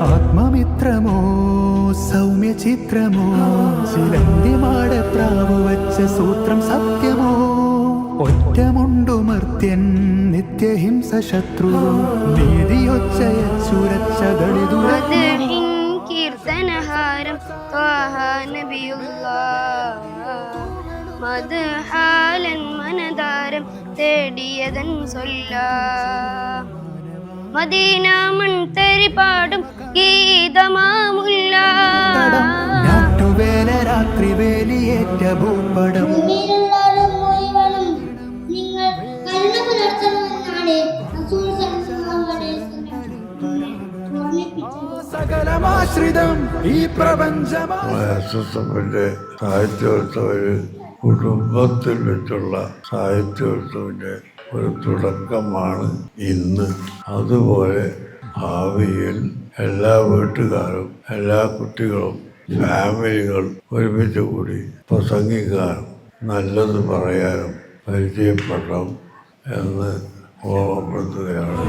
ആത്മമിത്രമോ സൗമ്യ ചിത്രമോ ചിലന്തിമാട പ്രാവു വച്ച സൂത്രം സത്യമോ ഒറ്റമുണ്ടുമർത്യൻ നിത്യഹിംസ ശത്രു നീതിയൊച്ചയ സുരക്ഷകളിതു കീർത്തനഹാരം മദ്ഹാലൻ മനതാരം തേടിയതൻ സൊല്ല മദീന മൺതരി പാടും ഗീതമാമുല്ല നാട്ടുവേല രാത്രി വേലിയേറ്റ ഭൂപടം സകലമാശ്രിതം ഈ പ്രപഞ്ചമാന്റെ സാഹിത്യോത്സവര് കുടുംബത്തിൽ വെച്ചുള്ള സാഹിത്യോത്സവന്റെ ഒരു തുടക്കമാണ് ഇന്ന്. അതുപോലെ ഭാവിയിൽ എല്ലാ വീട്ടുകാരും എല്ലാ കുട്ടികളും ഫാമിലികൾ ഒരുമിച്ച് കൂടി പ്രസംഗിക്കാനും നല്ലത് പറയാനും പരിചയപ്പെടണം എന്ന് ഓർമ്മപ്പെടുത്തുകയാണ്.